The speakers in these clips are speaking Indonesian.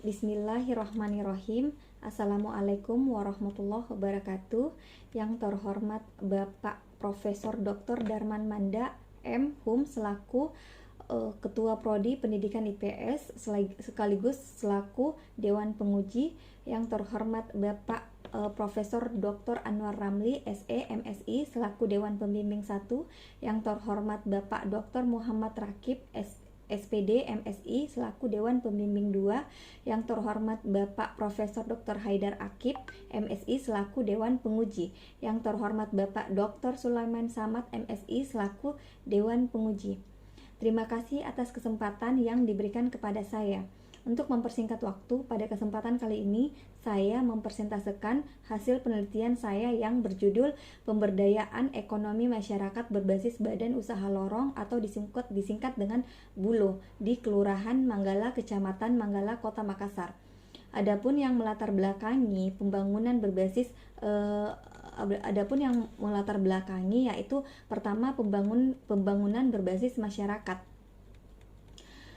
Bismillahirrahmanirrahim. Assalamualaikum warahmatullahi wabarakatuh. Yang terhormat Bapak Profesor Dr. Darman Manda M.Hum selaku Ketua Prodi Pendidikan IPS sekaligus selaku Dewan Penguji. Yang terhormat Bapak Profesor Dr. Anwar Ramli SE MSI selaku Dewan Pembimbing 1. Yang terhormat Bapak Dr. Muhammad Rakib SPD MSI selaku Dewan Pembimbing 2, yang terhormat Bapak Profesor Dr. Haidar Akib MSI selaku Dewan Penguji, yang terhormat Bapak Dr. Sulaiman Samad MSI selaku Dewan Penguji. Terima kasih atas kesempatan yang diberikan kepada saya. Untuk mempersingkat waktu, pada kesempatan kali ini saya mempresentasikan hasil penelitian saya yang berjudul Pemberdayaan Ekonomi Masyarakat Berbasis Badan Usaha Lorong atau disingkat dengan BULO di Kelurahan Manggala, Kecamatan Manggala, Kota Makassar. Adapun yang melatar belakangi yaitu pertama pembangunan berbasis masyarakat.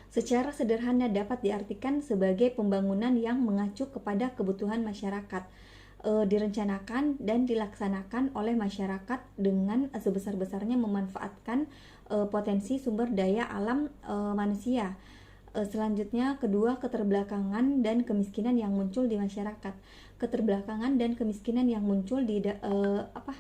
Secara sederhana dapat diartikan sebagai pembangunan yang mengacu kepada kebutuhan masyarakat, direncanakan dan dilaksanakan oleh masyarakat dengan sebesar-besarnya memanfaatkan potensi sumber daya alam manusia. Selanjutnya, kedua, keterbelakangan dan kemiskinan yang muncul di masyarakat. Keterbelakangan dan kemiskinan yang muncul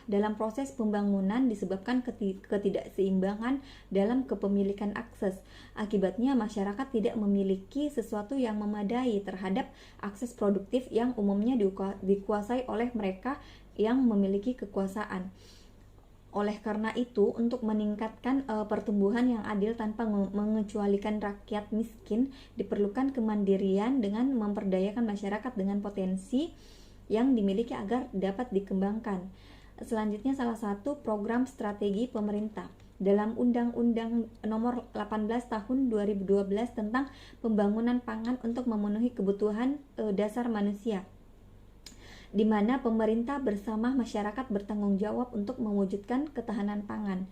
dalam proses pembangunan disebabkan ketidakseimbangan dalam kepemilikan akses. Akibatnya masyarakat tidak memiliki sesuatu yang memadai terhadap akses produktif yang umumnya dikuasai oleh mereka yang memiliki kekuasaan. Oleh karena itu, untuk meningkatkan pertumbuhan yang adil tanpa mengecualikan rakyat miskin, diperlukan kemandirian dengan memperdayakan masyarakat dengan potensi yang dimiliki agar dapat dikembangkan. Selanjutnya, salah satu program strategi pemerintah dalam Undang-Undang Nomor 18 Tahun 2012 tentang Pembangunan Pangan untuk memenuhi kebutuhan dasar manusia, di mana pemerintah bersama masyarakat bertanggung jawab untuk mewujudkan ketahanan pangan.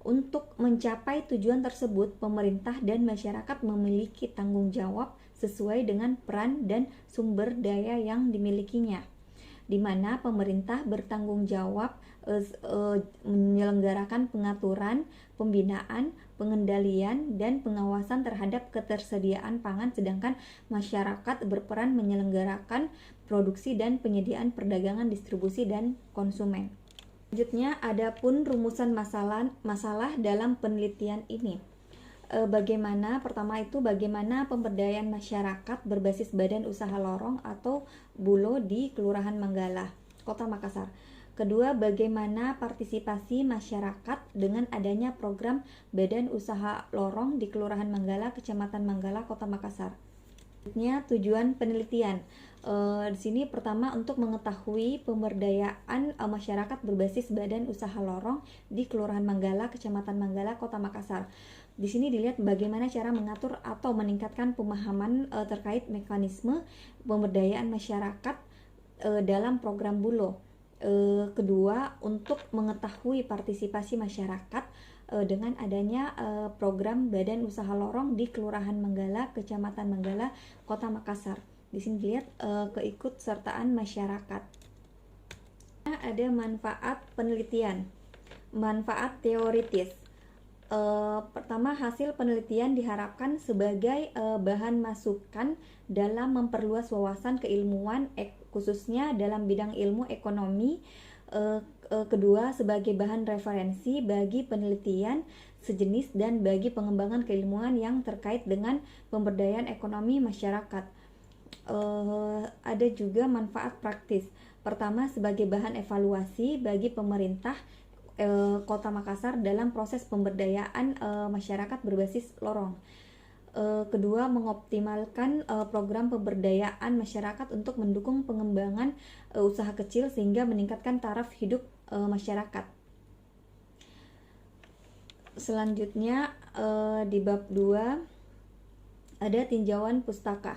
Untuk mencapai tujuan tersebut, pemerintah dan masyarakat memiliki tanggung jawab sesuai dengan peran dan sumber daya yang dimilikinya, di mana pemerintah bertanggung jawab menyelenggarakan pengaturan, pembinaan, pengendalian, dan pengawasan terhadap ketersediaan pangan, sedangkan masyarakat berperan menyelenggarakan produksi dan penyediaan perdagangan, distribusi, dan konsumen. Selanjutnya, adapun rumusan masalah dalam penelitian ini. Bagaimana pemberdayaan masyarakat berbasis Badan Usaha Lorong atau BULO di Kelurahan Manggala, Kota Makassar. Kedua, bagaimana partisipasi masyarakat dengan adanya program Badan Usaha Lorong di Kelurahan Manggala, Kecamatan Manggala, Kota Makassar. Tujuan penelitian. Di sini pertama untuk mengetahui pemberdayaan masyarakat berbasis Badan Usaha Lorong di Kelurahan Manggala, Kecamatan Manggala, Kota Makassar. Di sini dilihat bagaimana cara mengatur atau meningkatkan pemahaman terkait mekanisme pemberdayaan masyarakat dalam program BULO. Kedua, untuk mengetahui partisipasi masyarakat dengan adanya program Badan Usaha Lorong di Kelurahan Manggala, Kecamatan Manggala, Kota Makassar. Di sini dilihat keikutsertaan masyarakat. Ada manfaat penelitian, manfaat teoritis. Pertama, hasil penelitian diharapkan sebagai bahan masukan dalam memperluas wawasan keilmuan khususnya dalam bidang ilmu ekonomi. Kedua, sebagai bahan referensi bagi penelitian sejenis dan bagi pengembangan keilmuan yang terkait dengan pemberdayaan ekonomi masyarakat. Ada juga manfaat praktis. Pertama, sebagai bahan evaluasi bagi pemerintah Kota Makassar dalam proses pemberdayaan masyarakat berbasis lorong. Kedua, mengoptimalkan program pemberdayaan masyarakat untuk mendukung pengembangan usaha kecil sehingga meningkatkan taraf hidup masyarakat. Selanjutnya di bab 2 ada tinjauan pustaka.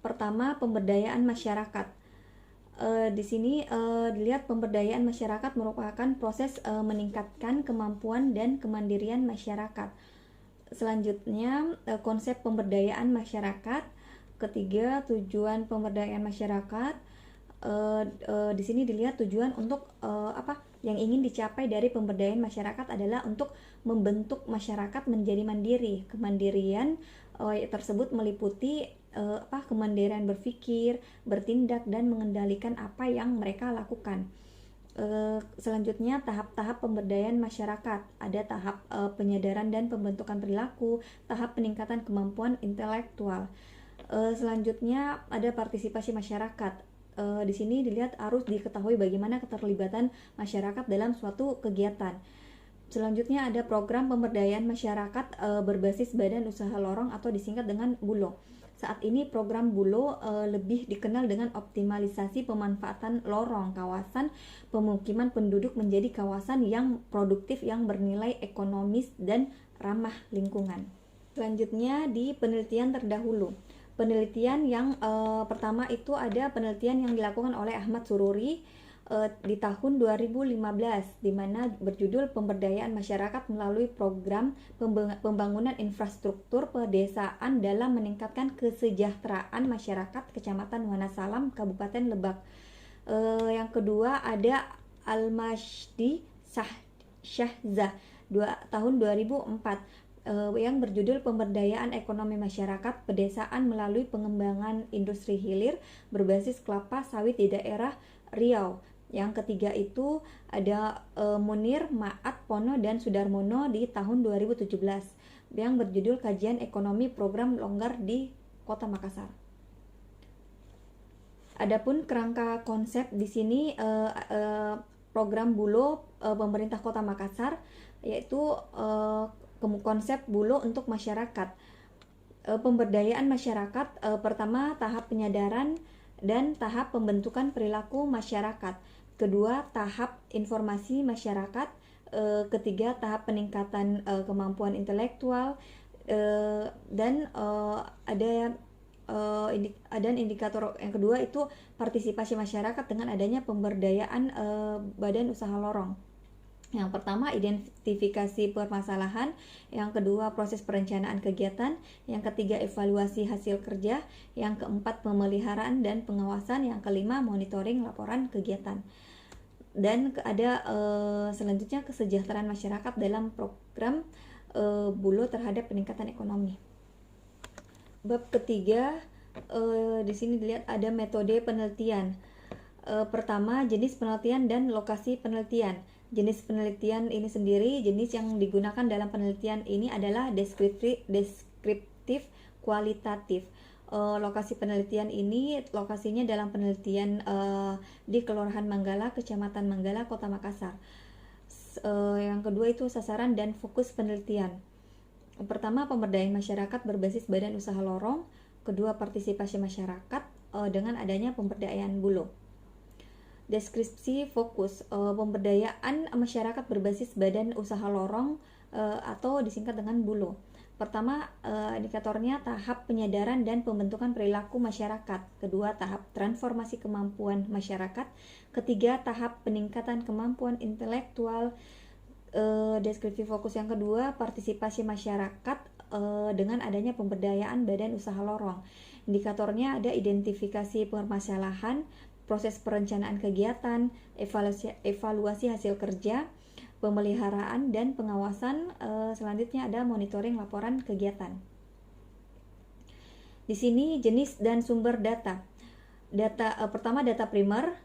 Pertama, pemberdayaan masyarakat. Di sini dilihat pemberdayaan masyarakat merupakan proses meningkatkan kemampuan dan kemandirian masyarakat. Selanjutnya konsep pemberdayaan masyarakat. Ketiga, tujuan pemberdayaan masyarakat. Di sini dilihat tujuan untuk apa yang ingin dicapai dari pemberdayaan masyarakat adalah untuk membentuk masyarakat menjadi mandiri. Kemandirian tersebut meliputi kemandirian berpikir, bertindak, dan mengendalikan apa yang mereka lakukan. Selanjutnya tahap-tahap pemberdayaan masyarakat. Ada tahap penyadaran dan pembentukan perilaku, tahap peningkatan kemampuan intelektual. Selanjutnya ada partisipasi masyarakat. Di sini dilihat harus diketahui bagaimana keterlibatan masyarakat dalam suatu kegiatan. Selanjutnya ada program pemberdayaan masyarakat berbasis badan usaha lorong atau disingkat dengan BULO. Saat ini program BULO lebih dikenal dengan optimalisasi pemanfaatan lorong kawasan pemukiman penduduk menjadi kawasan yang produktif, yang bernilai ekonomis dan ramah lingkungan. Selanjutnya di penelitian terdahulu. Penelitian yang pertama itu ada penelitian yang dilakukan oleh Ahmad Sururi di tahun 2015, di mana berjudul Pemberdayaan Masyarakat melalui Program Pembangunan Infrastruktur Pedesaan dalam Meningkatkan Kesejahteraan Masyarakat Kecamatan Wonosalam, Kabupaten Lebak. Yang kedua ada Al-Majdi Syahzah tahun 2004 yang berjudul Pemberdayaan Ekonomi Masyarakat Pedesaan melalui Pengembangan Industri Hilir berbasis kelapa sawit di daerah Riau. Yang ketiga itu ada Munir, Maat, Pono, dan Sudarmono di tahun 2017 yang berjudul Kajian Ekonomi Program Longgar di Kota Makassar. Adapun kerangka konsep di sini program BULO pemerintah Kota Makassar, yaitu konsep BULO untuk masyarakat. Pemberdayaan masyarakat, pertama tahap penyadaran dan tahap pembentukan perilaku masyarakat. Kedua, tahap informasi masyarakat. Ketiga, tahap peningkatan kemampuan intelektual. Dan ada indikator yang kedua itu partisipasi masyarakat dengan adanya pemberdayaan badan usaha lorong. Yang pertama, identifikasi permasalahan. Yang kedua, proses perencanaan kegiatan. Yang ketiga, evaluasi hasil kerja. Yang keempat, pemeliharaan dan pengawasan. Yang kelima, monitoring laporan kegiatan. Dan ada selanjutnya kesejahteraan masyarakat dalam program BULO terhadap peningkatan ekonomi. Bab ketiga, di sini dilihat ada metode penelitian. Pertama, jenis penelitian dan lokasi penelitian. Jenis penelitian ini sendiri, jenis yang digunakan dalam penelitian ini adalah deskriptif kualitatif. Lokasi penelitian ini lokasinya dalam penelitian di Kelurahan Manggala, Kecamatan Manggala, Kota Makassar. Yang kedua itu sasaran dan fokus penelitian. Pertama, pemberdayaan masyarakat berbasis badan usaha lorong. Kedua, partisipasi masyarakat dengan adanya pemberdayaan BULO. Deskripsi fokus, pemberdayaan masyarakat berbasis badan usaha lorong atau disingkat dengan BULO. Pertama, indikatornya tahap penyadaran dan pembentukan perilaku masyarakat. Kedua, tahap transformasi kemampuan masyarakat. Ketiga, tahap peningkatan kemampuan intelektual. Deskripsi fokus yang kedua, partisipasi masyarakat dengan adanya pemberdayaan badan usaha lorong. Indikatornya ada identifikasi permasalahan, proses perencanaan kegiatan, evaluasi hasil kerja, pemeliharaan dan pengawasan. Selanjutnya ada monitoring laporan kegiatan. Di sini jenis dan sumber data. Pertama data primer.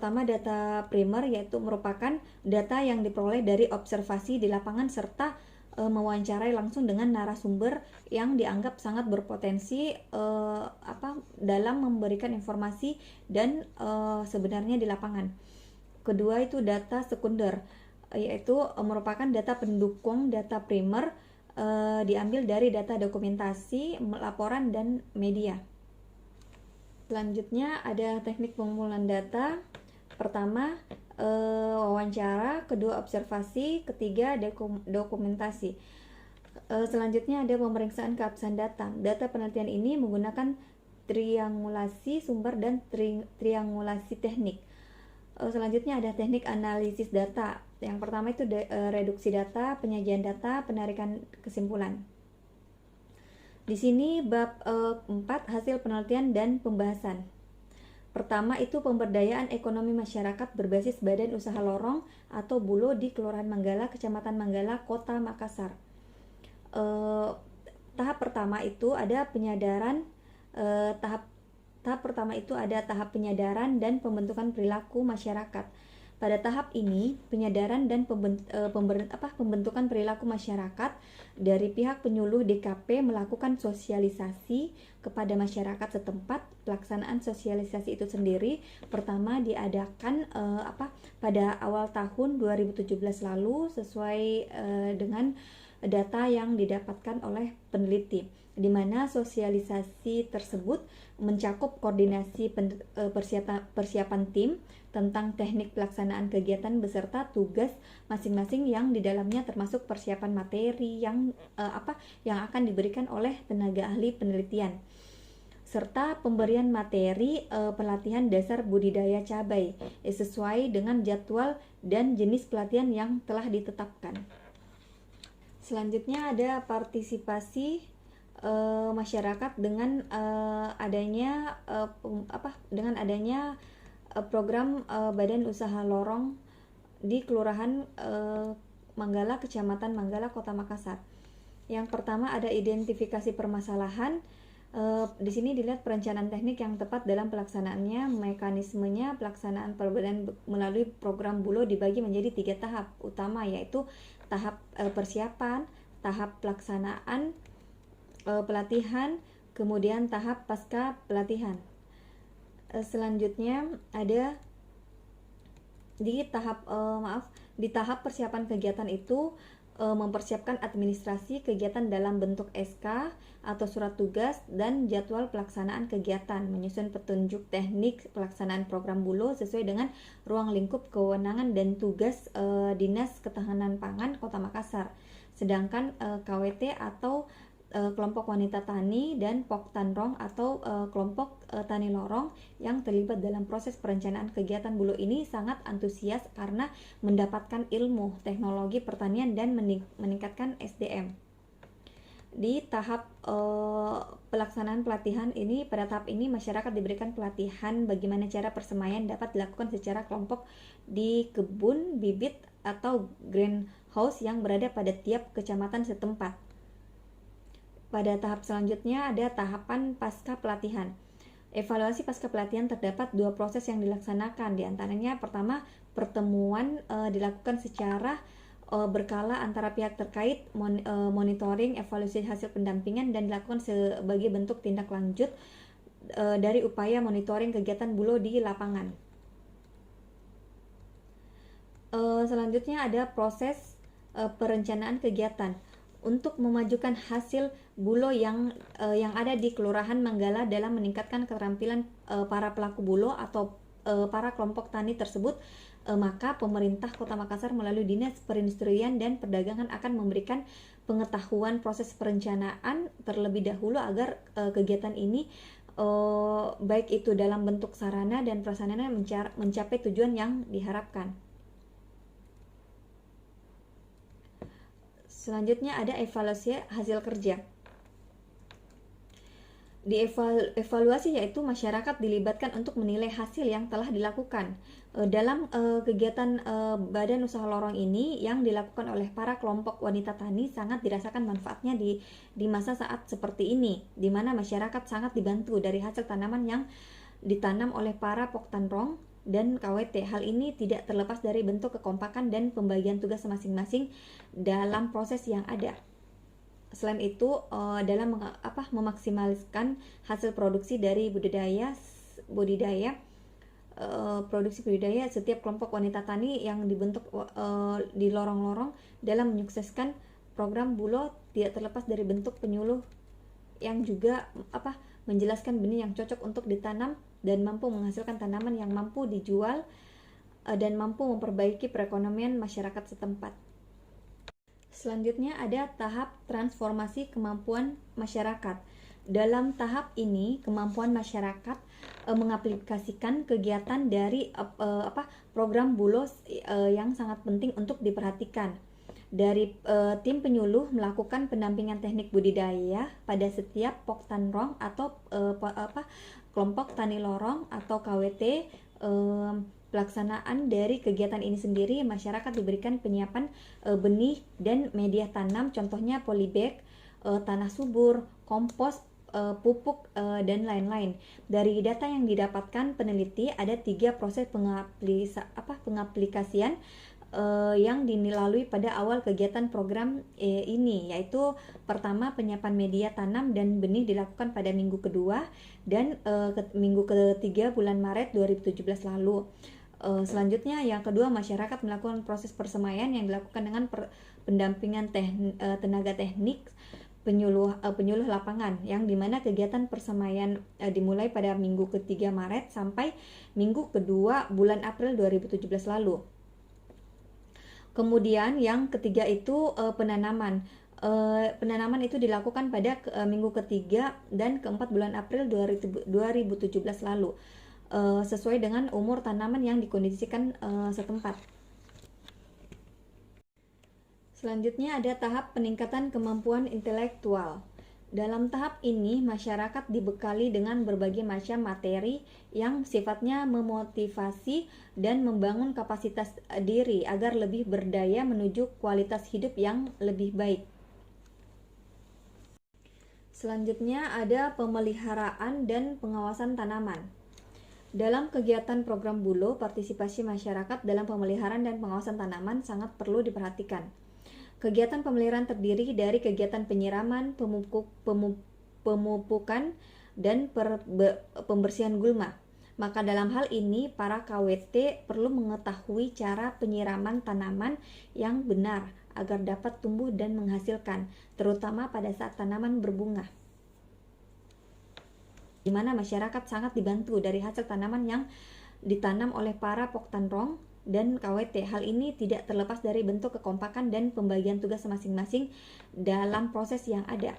Data primer yaitu merupakan data yang diperoleh dari observasi di lapangan serta mewawancarai langsung dengan narasumber yang dianggap sangat berpotensi dalam memberikan informasi dan sebenarnya di lapangan. Kedua itu data sekunder, yaitu merupakan data pendukung data primer, diambil dari data dokumentasi, laporan, dan media. Selanjutnya ada teknik pengumpulan data. Pertama, wawancara. Kedua, observasi. Ketiga, dokumentasi. Selanjutnya ada pemeriksaan keabsahan data. Data penelitian ini menggunakan triangulasi sumber dan triangulasi teknik. Selanjutnya ada teknik analisis data. Yang pertama itu reduksi data, penyajian data, penarikan kesimpulan. Di sini bab 4 hasil penelitian dan pembahasan. Pertama itu pemberdayaan ekonomi masyarakat berbasis Badan Usaha Lorong atau Bulo di Kelurahan Manggala, Kecamatan Manggala, Kota Makassar. Tahap pertama itu ada penyadaran tahap pertama itu ada tahap penyadaran dan pembentukan perilaku masyarakat. Pada tahap ini, penyadaran dan pembentukan perilaku masyarakat dari pihak penyuluh DKP melakukan sosialisasi kepada masyarakat setempat. Pelaksanaan sosialisasi itu sendiri pertama diadakan pada awal tahun 2017 lalu sesuai dengan data yang didapatkan oleh peneliti, di mana sosialisasi tersebut mencakup koordinasi persiapan tim tentang teknik pelaksanaan kegiatan beserta tugas masing-masing yang di dalamnya termasuk persiapan materi yang akan diberikan oleh tenaga ahli penelitian, serta pemberian materi pelatihan dasar budidaya cabai sesuai dengan jadwal dan jenis pelatihan yang telah ditetapkan. Selanjutnya ada partisipasi masyarakat dengan adanya program Badan Usaha Lorong di Kelurahan Manggala, Kecamatan Manggala, Kota Makassar. Yang pertama ada identifikasi permasalahan. Di sini dilihat perencanaan teknik yang tepat dalam pelaksanaannya. Mekanismenya pelaksanaan perbedaan melalui program Bulo dibagi menjadi 3 tahap utama, yaitu tahap persiapan, tahap pelaksanaan pelatihan, kemudian tahap pasca pelatihan. Selanjutnya ada di tahap persiapan kegiatan itu mempersiapkan administrasi kegiatan dalam bentuk SK atau surat tugas dan jadwal pelaksanaan kegiatan, menyusun petunjuk teknik pelaksanaan program Bulo sesuai dengan ruang lingkup kewenangan dan tugas Dinas Ketahanan Pangan Kota Makassar. Sedangkan KWT atau kelompok wanita tani dan Poktanrong atau kelompok tani lorong yang terlibat dalam proses perencanaan kegiatan Bulo ini sangat antusias karena mendapatkan ilmu teknologi pertanian dan meningkatkan SDM. Di tahap pelaksanaan pelatihan ini, pada tahap ini masyarakat diberikan pelatihan bagaimana cara persemaian dapat dilakukan secara kelompok di kebun bibit atau greenhouse yang berada pada tiap kecamatan setempat. Pada tahap selanjutnya ada tahapan pasca pelatihan. Evaluasi pasca pelatihan terdapat 2 proses yang dilaksanakan. Di antaranya pertama, pertemuan dilakukan secara berkala antara pihak terkait, monitoring, evaluasi hasil pendampingan dan dilakukan sebagai bentuk tindak lanjut dari upaya monitoring kegiatan Bulo di lapangan. Selanjutnya ada proses perencanaan kegiatan. Untuk memajukan hasil Bulo yang ada di Kelurahan Manggala dalam meningkatkan keterampilan para pelaku Bulo atau para kelompok tani tersebut, maka pemerintah Kota Makassar melalui Dinas Perindustrian dan Perdagangan akan memberikan pengetahuan proses perencanaan terlebih dahulu agar kegiatan ini baik itu dalam bentuk sarana dan prasarana mencapai tujuan yang diharapkan. Selanjutnya ada evaluasi hasil kerja. Di evaluasi yaitu masyarakat dilibatkan untuk menilai hasil yang telah dilakukan. Dalam kegiatan Badan Usaha Lorong ini yang dilakukan oleh para kelompok wanita tani sangat dirasakan manfaatnya di masa saat seperti ini, di mana masyarakat sangat dibantu dari hasil tanaman yang ditanam oleh para Poktanrong dan KWT. Hal ini tidak terlepas dari bentuk kekompakan dan pembagian tugas masing-masing dalam proses yang ada. Selain itu, dalam memaksimalkan hasil produksi dari produksi budidaya setiap kelompok wanita tani yang dibentuk di lorong-lorong dalam menyukseskan program Bulo tidak terlepas dari bentuk penyuluh yang juga menjelaskan benih yang cocok untuk ditanam dan mampu menghasilkan tanaman yang mampu dijual dan mampu memperbaiki perekonomian masyarakat setempat. Selanjutnya ada tahap transformasi kemampuan masyarakat. Dalam tahap ini, kemampuan masyarakat mengaplikasikan kegiatan dari program Bulo yang sangat penting untuk diperhatikan. Dari tim penyuluh melakukan pendampingan teknik budidaya pada setiap pok tanrong atau kelompok tani lorong atau KWT. Pelaksanaan dari kegiatan ini sendiri, masyarakat diberikan penyiapan benih dan media tanam, contohnya polybag, tanah subur, kompos, pupuk, dan lain-lain. Dari data yang didapatkan peneliti, ada 3 proses pengaplikasian yang dilalui pada awal kegiatan program ini, yaitu pertama, penyiapan media tanam dan benih dilakukan pada minggu kedua dan minggu ketiga bulan Maret 2017 lalu. Selanjutnya, yang kedua, masyarakat melakukan proses persemaian yang dilakukan dengan pendampingan tenaga teknik penyuluh lapangan, yang dimana kegiatan persemaian dimulai pada minggu ketiga Maret sampai minggu kedua bulan April 2017 lalu. Kemudian yang ketiga itu penanaman. Penanaman itu dilakukan pada minggu ketiga dan keempat bulan April 2017 lalu, sesuai dengan umur tanaman yang dikondisikan setempat. Selanjutnya ada tahap peningkatan kemampuan intelektual. Dalam tahap ini, masyarakat dibekali dengan berbagai macam materi yang sifatnya memotivasi dan membangun kapasitas diri agar lebih berdaya menuju kualitas hidup yang lebih baik. Selanjutnya ada pemeliharaan dan pengawasan tanaman. Dalam kegiatan program Bulo, partisipasi masyarakat dalam pemeliharaan dan pengawasan tanaman sangat perlu diperhatikan. Kegiatan pemeliharaan terdiri dari kegiatan penyiraman, pemupukan, dan pembersihan gulma. Maka dalam hal ini, para KWT perlu mengetahui cara penyiraman tanaman yang benar agar dapat tumbuh dan menghasilkan, terutama pada saat tanaman berbunga, di mana masyarakat sangat dibantu dari hasil tanaman yang ditanam oleh para pok tanrong dan KWT. Hal ini tidak terlepas dari bentuk kekompakan dan pembagian tugas masing-masing dalam proses yang ada.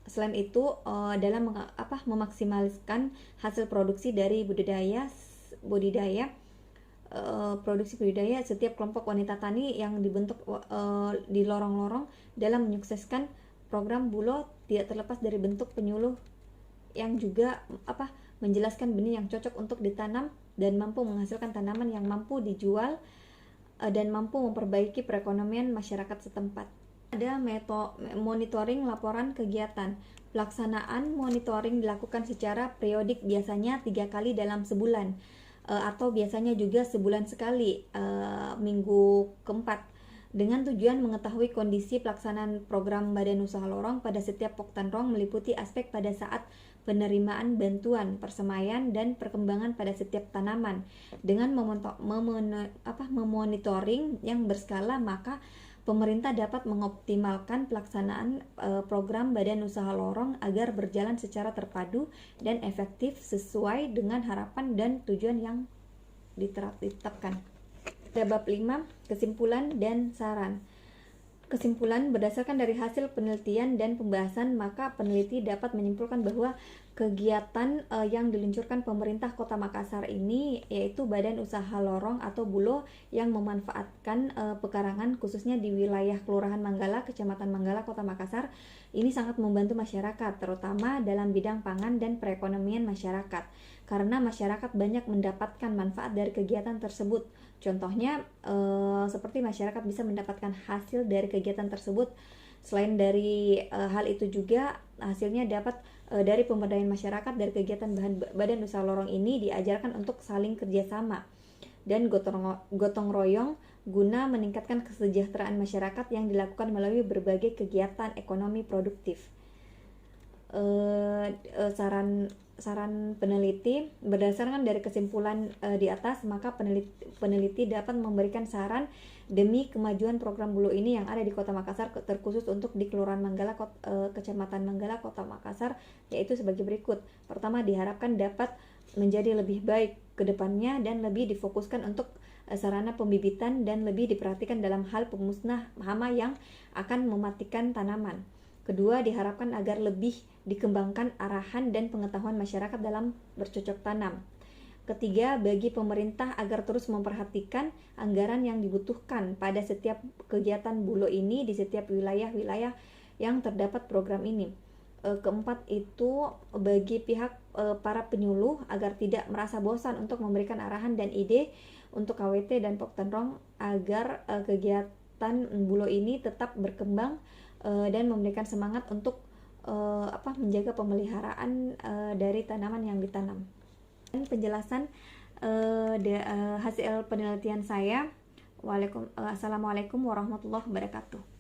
Selain itu, dalam memaksimalkan hasil produksi dari produksi budidaya, setiap kelompok wanita tani yang dibentuk di lorong-lorong dalam menyukseskan program Bulo tidak terlepas dari bentuk penyuluh yang juga menjelaskan benih yang cocok untuk ditanam dan mampu menghasilkan tanaman yang mampu dijual dan mampu memperbaiki perekonomian masyarakat setempat. Ada monitoring laporan kegiatan. Pelaksanaan monitoring dilakukan secara periodik, biasanya 3 kali dalam sebulan, atau biasanya juga sebulan sekali, minggu keempat, dengan tujuan mengetahui kondisi pelaksanaan program Badan Usaha Lorong pada setiap pok tanrong, meliputi aspek pada saat penerimaan bantuan, persemaian, dan perkembangan pada setiap tanaman. Dengan memonitoring yang berskala, maka pemerintah dapat mengoptimalkan pelaksanaan program Badan Usaha Lorong agar berjalan secara terpadu dan efektif sesuai dengan harapan dan tujuan yang ditetapkan. Bab 5, kesimpulan dan saran. Kesimpulan, berdasarkan dari hasil penelitian dan pembahasan, maka peneliti dapat menyimpulkan bahwa kegiatan yang diluncurkan pemerintah Kota Makassar ini, yaitu Badan Usaha Lorong atau Bulo, yang memanfaatkan pekarangan khususnya di wilayah Kelurahan Manggala, Kecamatan Manggala, Kota Makassar, ini sangat membantu masyarakat, terutama dalam bidang pangan dan perekonomian masyarakat, karena masyarakat banyak mendapatkan manfaat dari kegiatan tersebut. Contohnya seperti masyarakat bisa mendapatkan hasil dari kegiatan tersebut. Selain dari hal itu juga hasilnya dapat dari pemberdayaan masyarakat. Dari kegiatan Badan Usaha Lorong ini diajarkan untuk saling kerjasama dan gotong royong guna meningkatkan kesejahteraan masyarakat yang dilakukan melalui berbagai kegiatan ekonomi produktif. Saran peneliti, berdasarkan dari kesimpulan di atas, maka peneliti dapat memberikan saran demi kemajuan program Bulo ini yang ada di Kota Makassar, terkhusus untuk di Kelurahan Manggala, Kecamatan Manggala, Kota Makassar, yaitu sebagai berikut. Pertama, diharapkan dapat menjadi lebih baik ke depannya dan lebih difokuskan untuk sarana pembibitan dan lebih diperhatikan dalam hal pemusnah hama yang akan mematikan tanaman. Kedua, diharapkan agar lebih dikembangkan arahan dan pengetahuan masyarakat dalam bercocok tanam. Ketiga, bagi pemerintah agar terus memperhatikan anggaran yang dibutuhkan pada setiap kegiatan Bulo ini di setiap wilayah-wilayah yang terdapat program ini. Keempat itu bagi pihak para penyuluh agar tidak merasa bosan untuk memberikan arahan dan ide untuk KWT dan Poktenrong agar kegiatan Bulo ini tetap berkembang dan memberikan semangat untuk menjaga pemeliharaan dari tanaman yang ditanam. Dan penjelasan hasil penelitian saya. Assalamualaikum warahmatullahi wabarakatuh.